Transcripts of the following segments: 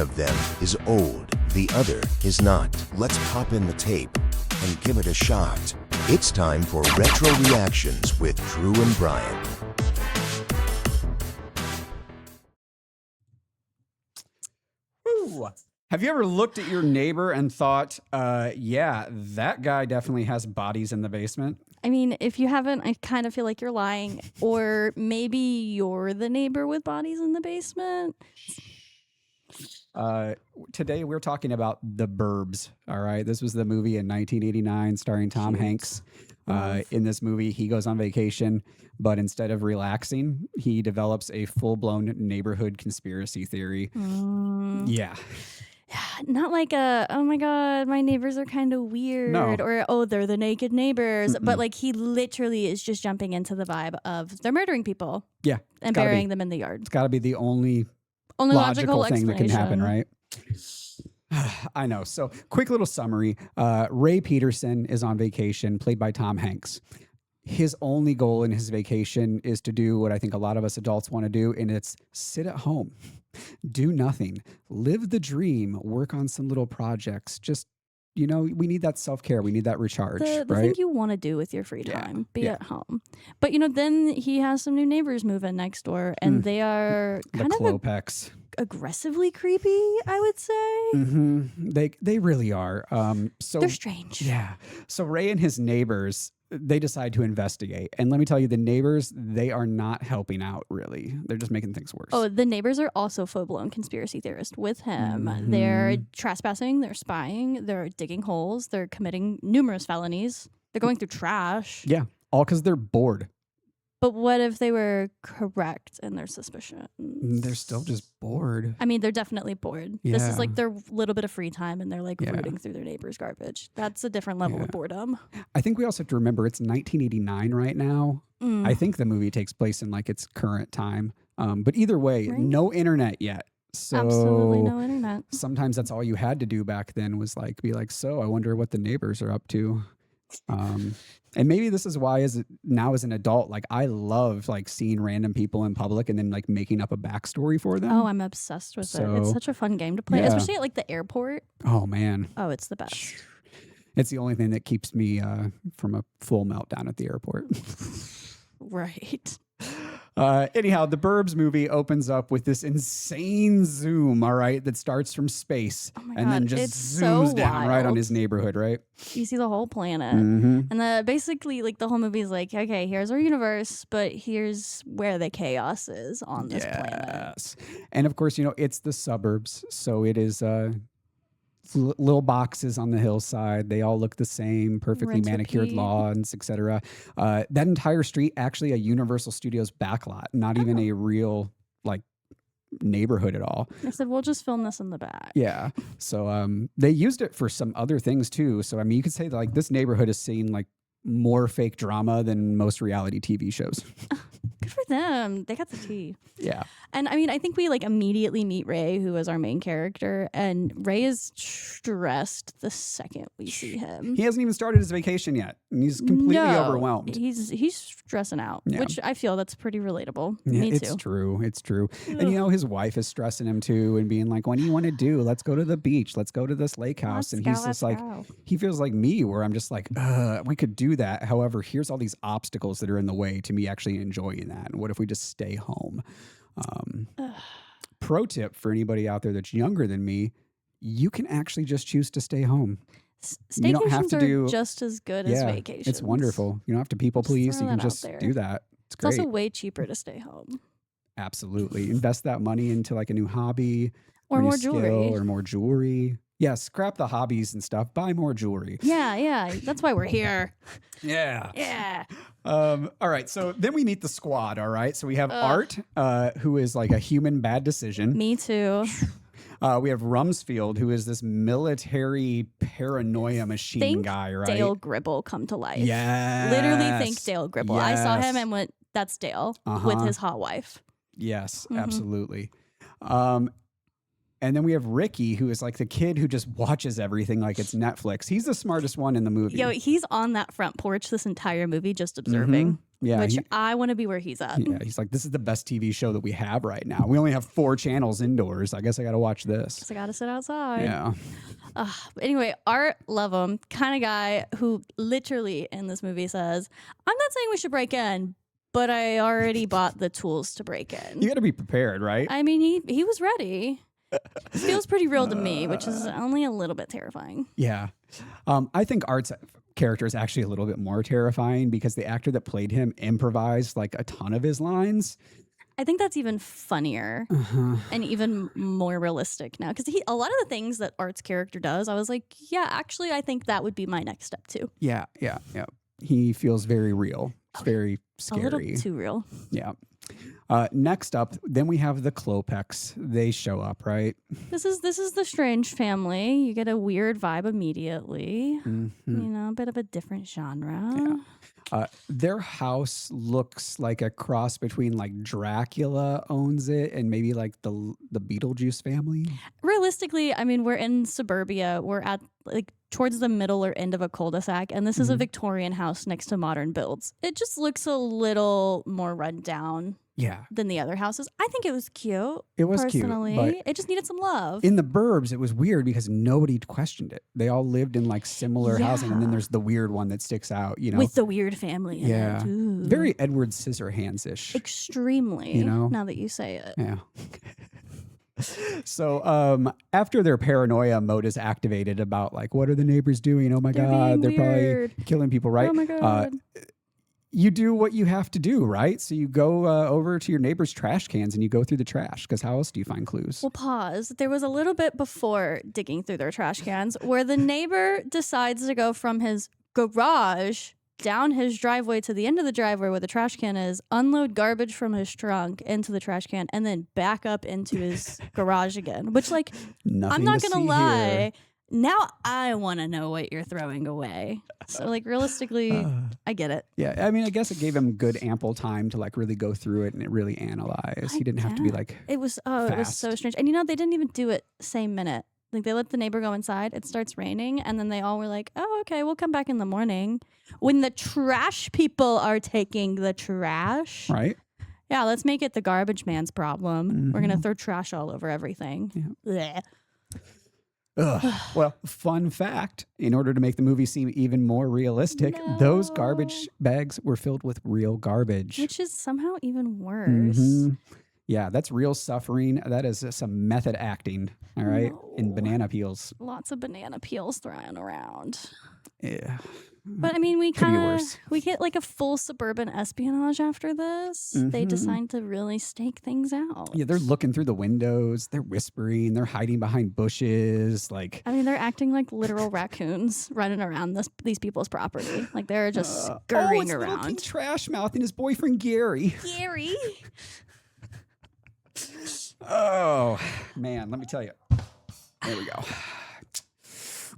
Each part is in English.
of them is old, the other is not. Let's pop in the tape and give it a shot. It's time for Retro Reactions with Drew and Bryan. Ooh. Have you ever looked at your neighbor and thought, yeah, that guy definitely has bodies in the basement? I mean, if you haven't, I kind of feel like you're lying. Or maybe you're the neighbor with bodies in the basement. Today we're talking about The Burbs. All right. This was the movie in 1989 starring Tom Hanks. In this movie, he goes on vacation, but instead of relaxing, he develops a full-blown neighborhood conspiracy theory. Yeah. Not like oh my God, my neighbors are kind of weird. No. Or, oh, they're the naked neighbors. But like he literally is just jumping into the vibe of they're murdering people. Yeah. And burying them in the yard. It's got to be the only logical thing that can happen, right? I know. So quick little summary. Ray Peterson is on vacation, played by Tom Hanks. His only goal in his vacation is to do what I think a lot of us adults want to do, and it's sit at home, do nothing, live the dream, work on some little projects. Just, we need that self-care. We need that recharge, the right? thing you want to do with your free time, be at home. But, then he has some new neighbors move in next door, and they are kind of aggressively creepy, I would say. They really are. So they're strange. Yeah. So Ray and his neighbors, they decide to investigate. And let me tell you, the neighbors, they are not helping out, really. They're just making things worse. Oh, the neighbors are also full-blown conspiracy theorists with him. They're trespassing, they're spying, they're digging holes, they're committing numerous felonies. They're going through trash. Yeah, all because they're bored. But what if they were correct in their suspicion? They're still just bored. I mean, they're definitely bored. Yeah. This is like their little bit of free time, and they're like rooting through their neighbor's garbage. That's a different level of boredom. I think we also have to remember it's 1989 right now. I think the movie takes place in like its current time. But either way, no internet yet. So absolutely no internet. Sometimes that's all you had to do back then was be like, so I wonder what the neighbors are up to. And maybe this is why now as an adult, I love seeing random people in public and then making up a backstory for them. Oh, I'm obsessed with it. It's such a fun game to play, especially at the airport. Oh man. Oh, it's the best. It's the only thing that keeps me from a full meltdown at the airport. Right. Anyhow, the Burbs movie opens up with this insane zoom, all right, that starts from space and then just zooms down right on his neighborhood, right? You see the whole planet. And basically, the whole movie is okay, here's our universe, but here's where the chaos is on this planet. And of course, it's the suburbs, so it is little boxes on the hillside. They all look the same, perfectly manicured lawns, etc. That entire street, actually a Universal Studios backlot, not even a real neighborhood at all. I said, we'll just film this in the back. Yeah. So they used it for some other things too. So I mean, you could say that this neighborhood is seeing more fake drama than most reality TV shows. Good for them. They got the tea. Yeah. And I mean, I think we immediately meet Ray, who is our main character, and Ray is stressed the second we see him. He hasn't even started his vacation yet, and he's completely overwhelmed. He's stressing out, which I feel that's pretty relatable. Yeah, Me too. It's true. It's true. And his wife is stressing him too, and being like, "What do you want to do? Let's go to the beach. Let's go to this lake house." And he's just he feels like me, where I'm just we could do that. However, here's all these obstacles that are in the way to me actually enjoying that. And what if we just stay home? Pro tip for anybody out there that's younger than me, you can actually just choose to stay home. Staycations are just as good as vacations. It's wonderful. You don't have to people please. You can just do that. It's great. It's also way cheaper to stay home. Absolutely. Invest that money into a new hobby or more jewelry. Or more jewelry. Yeah, scrap the hobbies and stuff. Buy more jewelry. Yeah. That's why we're here. Yeah. All right. So then we meet the squad. All right. So we have Art, who is a human bad decision. Me too. We have Rumsfeld, who is this military paranoia machine guy, right? Dale Gribble come to life. Yes. Literally think Dale Gribble. Yes. I saw him and went, that's Dale with his hot wife. Yes, absolutely. And then we have Ricky, who is the kid who just watches everything like it's Netflix. He's the smartest one in the movie. Yo, he's on that front porch this entire movie just observing. Yeah, which I want to be where he's at. Yeah, he's like, this is the best TV show that we have right now. We only have 4 channels indoors. I guess I got to watch this. So I got to sit outside. Yeah. But anyway, Art, love him, kind of guy who literally in this movie says, I'm not saying we should break in, but I already bought the tools to break in. You got to be prepared, right? I mean, he was ready. This feels pretty real to me, which is only a little bit terrifying. Yeah. I think Art's character is actually a little bit more terrifying because the actor that played him improvised like a ton of his lines. I think that's even funnier and even more realistic now. Because a lot of the things that Art's character does, I was like, yeah, actually, I think that would be my next step too. Yeah. He feels very real. It's very scary. A little too real. Yeah. Next up, then we have the Klopeks. They show up, right? This is the strange family. You get a weird vibe immediately. You know, a bit of a different genre. Yeah. Their house looks like a cross between like Dracula owns it and maybe like the Beetlejuice family. Realistically, I mean, we're in suburbia. We're at like towards the middle or end of a cul-de-sac, and this is a Victorian house next to modern builds. It just looks a little more run down. Yeah. Than the other houses. I think it was cute. It was personally. cute. But it just needed some love. in the Burbs, it was weird because nobody questioned it. They all lived in like similar housing, and then there's the weird one that sticks out, you know. With the weird family. Yeah. In it. Very Edward Scissorhands-ish. Extremely. You know? Now that you say it. Yeah. So after their paranoia mode is activated about like, what are the neighbors doing? Oh my God, they're weird. probably killing people, right? Oh my God. You do what you have to do, right? So you go over to your neighbor's trash cans and you go through the trash because how else do you find clues? Well, pause. There was a little bit before digging through their trash cans where the neighbor decides to go from his garage down his driveway to the end of the driveway where the trash can is, unload garbage from his trunk into the trash can, and then back up into his garage again. Which, like, I'm not going to lie. Here. Now I want to know what you're throwing away. So, like, realistically, I get it. Yeah, I mean, I guess it gave him good ample time to like really go through it and really analyze. He didn't have to be like it was so strange. And you know, they didn't even do it same minute. Like they let the neighbor go inside. It starts raining, and then they all were like, "Oh, okay, we'll come back in the morning." When the trash people are taking the trash, right? Yeah, let's make it the garbage man's problem. We're gonna throw trash all over everything. Yeah. Well, fun fact, in order to make the movie seem even more realistic, those garbage bags were filled with real garbage. Which is somehow even worse. Yeah, that's real suffering. That is some method acting, all right? In banana peels. Lots of banana peels thrown around. Yeah. But I mean, we get like a full suburban espionage after this. They decide to really stake things out. Yeah, they're looking through the windows. They're whispering. They're hiding behind bushes. Like, I mean, they're acting like literal raccoons running around these people's property. Like they're just scurrying around. Little Pink Trash Mouth and his boyfriend Gary. Gary. Oh man, let me tell you. There we go.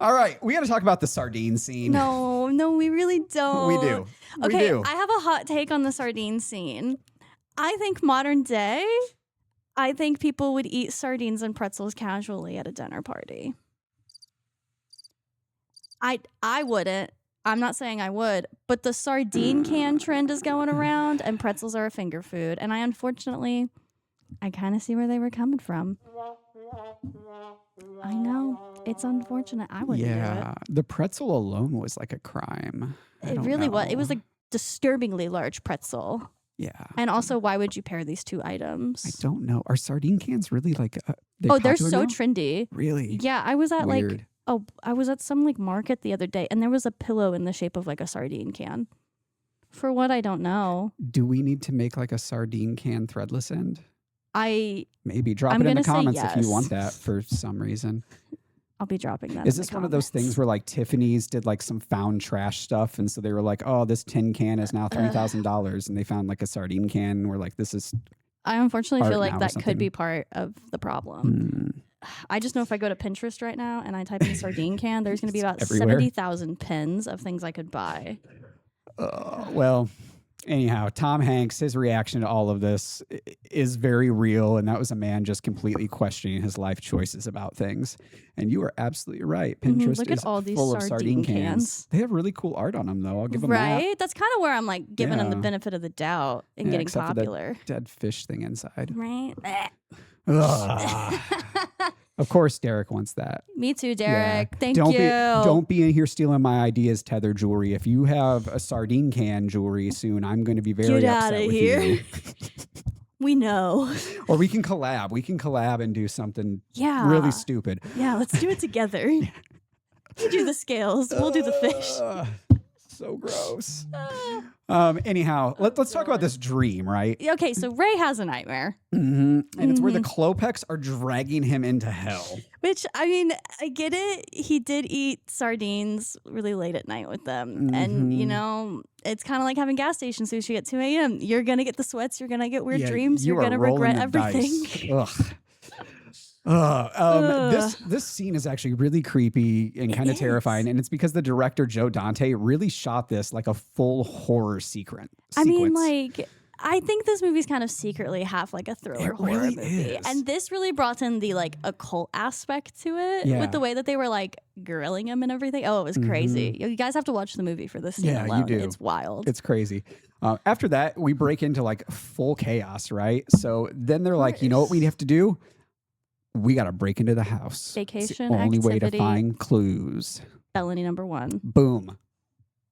All right, we got to talk about the sardine scene. No, we really don't. We do. Okay, I have a hot take on the sardine scene. I think modern day, I think people would eat sardines and pretzels casually at a dinner party. I wouldn't. I'm not saying I would, but the sardine can trend is going around, and pretzels are a finger food. And I kind of see where they were coming from. I know. It's unfortunate. I wouldn't do it. The pretzel alone was like a crime. It really was. It was a disturbingly large pretzel. Yeah. And also, why would you pair these two items? I don't know. Are sardine cans really like they're so now? Trendy. Really? Yeah, I was at Weird. I was at some like market the other day, and there was a pillow in the shape of like a sardine can. For what, I don't know. Do we need to make like a sardine can threadless end? Maybe drop it in the comments if you want that for some reason. I'll be dropping that. Is this one of those things where like Tiffany's did like some found trash stuff, and so they were like, "Oh, this tin can is now $3,000," and they found like a sardine can, and we're like, "This is." I unfortunately feel like that could be part of the problem. I just know if I go to Pinterest right now and I type in sardine can, there's going to be about 70,000 pins of things I could buy. Well, Anyhow, Tom Hanks, his reaction to all of this is very real. And that was a man just completely questioning his life choices about things. And you are absolutely right. Pinterest Look is at all these full of sardine cans. They have really cool art on them, though. I'll give them that. Right? That's kind of where I'm like giving them the benefit of the doubt and getting except popular. For that dead fish thing inside. Right? Of course, Derek wants that. Me too, Derek. Yeah. Thank don't you. Don't be in here stealing my ideas, Tether Jewelry. If you have a sardine can jewelry soon, I'm going to be very upset with you. We know. Or we can collab. We can collab and do something really stupid. Yeah, let's do it together. You do the scales. We'll do the fish. So gross. Anyhow, let's talk about this dream, right? Okay, so Ray has a nightmare. And it's where the Klopeks are dragging him into hell. Which, I mean, I get it. He did eat sardines really late at night with them. And, you know, it's kind of like having gas station sushi at 2 a.m. You're going to get the sweats. You're going to get weird dreams. You're going to regret everything. This scene is actually really creepy and kind of terrifying, and it's because the director Joe Dante really shot this like a full horror sequence. I mean, like, I think this movie's kind of secretly half like a thriller horror really movie, is. and this really brought in the like occult aspect to it with the way that they were like grilling him and everything. Oh, it was crazy. You guys have to watch the movie for this scene alone. You do. It's wild. It's crazy. After that, we break into like full chaos, right? So then they're like, you know what we have to do? We got to break into the house. Vacation only way to activity. find clues. Felony number 1. Boom.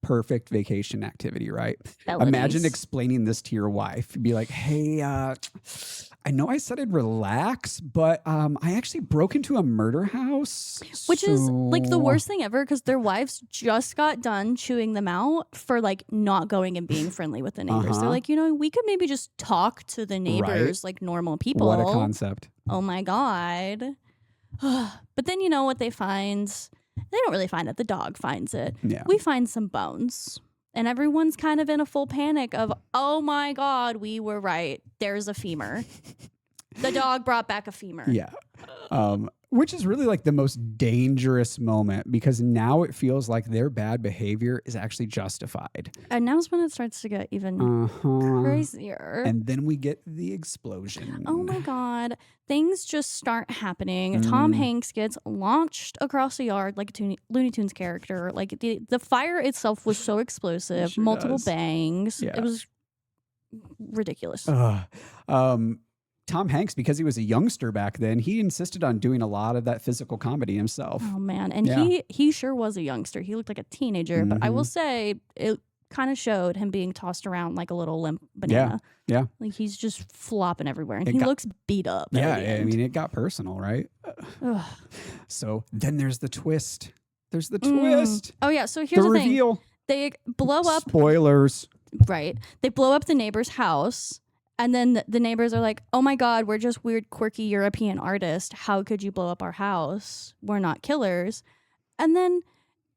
Perfect vacation activity, right? Felonies. Imagine explaining this to your wife. Be like, hey, I know I said I'd relax, but I actually broke into a murder house. Which is like the worst thing ever because their wives just got done chewing them out for like not going and being friendly with the neighbors. They're like, you know, we could maybe just talk to the neighbors like normal people. What a concept. Oh my God. But then you know what they find? They don't really find it. The dog finds it. Yeah. We find some bones. And everyone's kind of in a full panic of, oh my God, we were right. There's a femur. The dog brought back a femur. Yeah. Which is really like the most dangerous moment because now it feels like their bad behavior is actually justified. And now's when it starts to get even crazier. And then we get the explosion. Oh my God. Things just start happening. Tom Hanks gets launched across the yard like a Looney Tunes character. Like the fire itself was so explosive. Multiple bangs. Yeah. It was ridiculous. Tom Hanks, because he was a youngster back then, he insisted on doing a lot of that physical comedy himself. Oh man. And he sure was a youngster. He looked like a teenager, but I will say it kind of showed him being tossed around like a little limp banana. Yeah. Like he's just flopping everywhere and he looks beat up. Yeah, I mean, it got personal, right? So then there's the twist. There's the twist. Oh yeah, so here's the thing. Reveal. They blow up. Spoilers. Right. They blow up the neighbor's house. And then the neighbors are like, oh my God, we're just weird, quirky European artists. How could you blow up our house? We're not killers. And then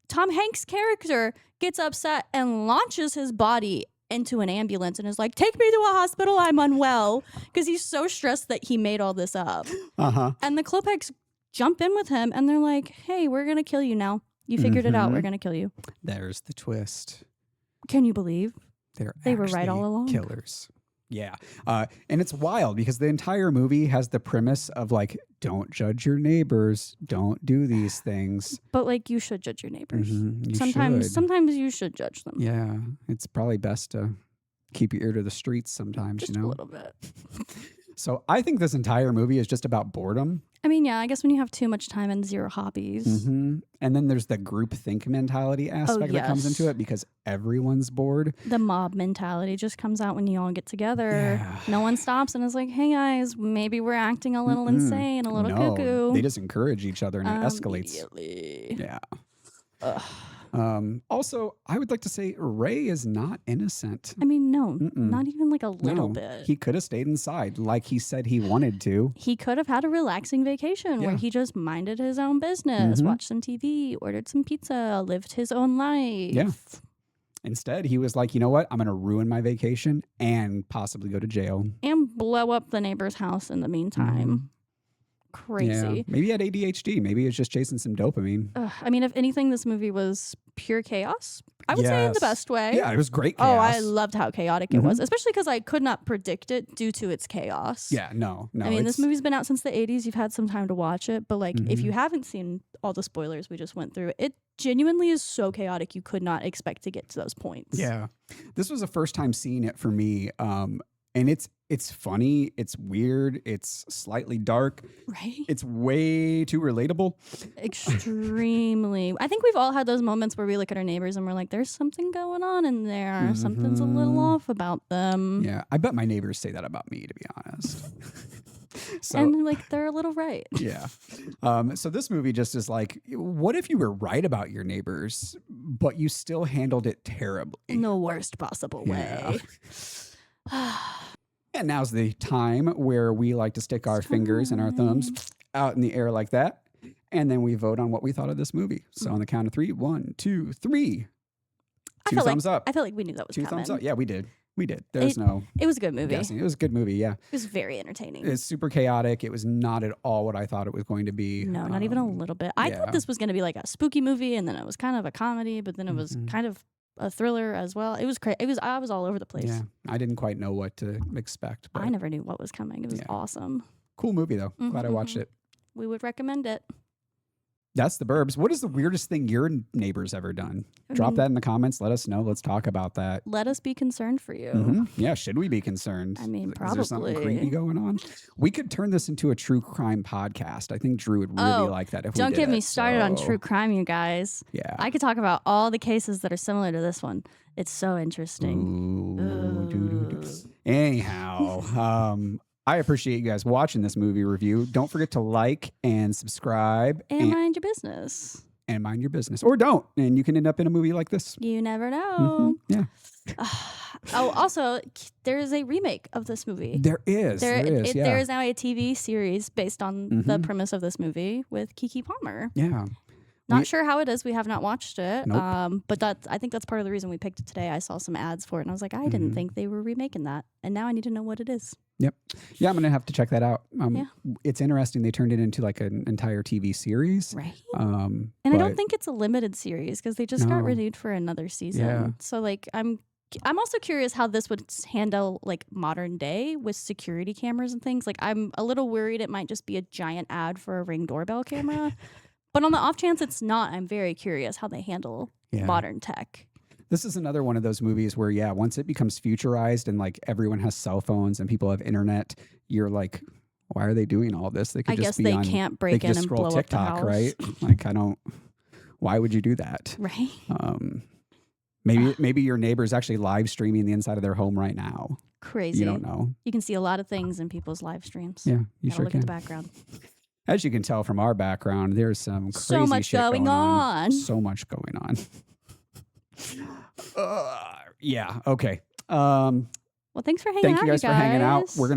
Tom Hanks' character gets upset and launches his body into an ambulance and is like, take me to a hospital, I'm unwell. Because he's so stressed that he made all this up. And the Klopeks jump in with him and they're like, hey, we're going to kill you now. You figured it out. We're going to kill you. There's the twist. Can you believe? They were right all along. Killers. Yeah. And it's wild because the entire movie has the premise of like, don't judge your neighbors. Don't do these things. But like you should judge your neighbors. You Sometimes you should judge them. Yeah. It's probably best to keep your ear to the streets sometimes, just you know? a little bit. So I think this entire movie is just about boredom. I mean, yeah, I guess when you have too much time and zero hobbies. And then there's the group think mentality aspect that comes into it because everyone's bored. The mob mentality just comes out when you all get together. Yeah. No one stops and is like, hey guys, maybe we're acting a little insane, a little cuckoo. They just encourage each other and it escalates. Immediately. Yeah. Also, I would like to say Ray is not innocent. I mean, no, not even like a little bit. He could have stayed inside like he said he wanted to. He could have had a relaxing vacation where he just minded his own business, watched some TV, ordered some pizza, lived his own life. Yeah. Instead, he was like, you know what? I'm going to ruin my vacation and possibly go to jail. And blow up the neighbor's house in the meantime. Crazy. Yeah. Maybe he had ADHD. Maybe he was just chasing some dopamine. I mean, if anything, this movie was pure chaos I would say in the best way. Yeah, it was great chaos. Oh, I loved how chaotic it was, especially because I could not predict it due to its chaos. Yeah, no. I mean, this movie's been out since the 80s. You've had some time to watch it, but like, if you haven't seen all the spoilers we just went through, it genuinely is so chaotic you could not expect to get to those points. Yeah. This was the first time seeing it for me. And it's funny, it's weird, it's slightly dark. Right. It's way too relatable. Extremely. I think we've all had those moments where we look at our neighbors and we're like, there's something going on in there. Something's a little off about them. Yeah. I bet my neighbors say that about me, to be honest. So, and like they're a little right. Yeah. So this movie just is like, what if you were right about your neighbors, but you still handled it terribly? In the worst possible way. And now's the time where we like to stick our fingers and our thumbs out in the air like that. And then we vote on what we thought of this movie. So on the count of 3, 1, 2, 3. Two thumbs up. I feel like we knew that was Two coming. thumbs up. Yeah, we did. It was a good movie. Guessing. It was a good movie, yeah. It was very entertaining. It's super chaotic. It was not at all what I thought it was going to be. No, not even a little bit. I thought this was going to be like a spooky movie, and then it was kind of a comedy, but then it was kind of a thriller as well. It was crazy. I was all over the place. Yeah, I didn't quite know what to expect. But I never knew what was coming. It was awesome. Cool movie, though. Glad I watched it. We would recommend it. That's the Burbs. What is the weirdest thing your neighbor's ever done? Drop that in the comments. Let us know. Let's talk about that. Let us be concerned for you. Yeah, should we be concerned? I mean, probably. Is there something creepy going on? We could turn this into a true crime podcast. I think Drew would really like that if we did. Don't get me started on true crime, you guys. Yeah. I could talk about all the cases that are similar to this one. It's so interesting. Anyhow, I appreciate you guys watching this movie review. Don't forget to like and subscribe. And mind your business. And mind your business. Or don't. And you can end up in a movie like this. You never know. Yeah. Also, there is a remake of this movie. There is. There is now a TV series based on the premise of this movie with Keke Palmer. Yeah. Not sure how it is. We have not watched it. Nope. But I think that's part of the reason we picked it today. I saw some ads for it and I was like, I didn't think they were remaking that. And now I need to know what it is. Yep. Yeah, I'm going to have to check that out. It's interesting. They turned it into like an entire TV series. Right. And I don't think it's a limited series because they just got renewed for another season. Yeah. So like I'm also curious how this would handle like modern day with security cameras and things. Like I'm a little worried it might just be a giant ad for a Ring doorbell camera. But on the off chance it's not, I'm very curious how they handle modern tech. This is another one of those movies where, once it becomes futurized and like everyone has cell phones and people have internet, you're like, why are they doing all this? They could guess they can't break in and blow up the house. Right? Like, why would you do that? Right. Maybe your neighbor's actually live streaming the inside of their home right now. Crazy. You don't know. You can see a lot of things in people's live streams. Yeah, you Gotta sure look can. at the background. As you can tell from our background, there's some crazy so much shit going on. So much going on. Yeah. Okay. Well, thanks for hanging out. Thank you guys for hanging out. We're gonna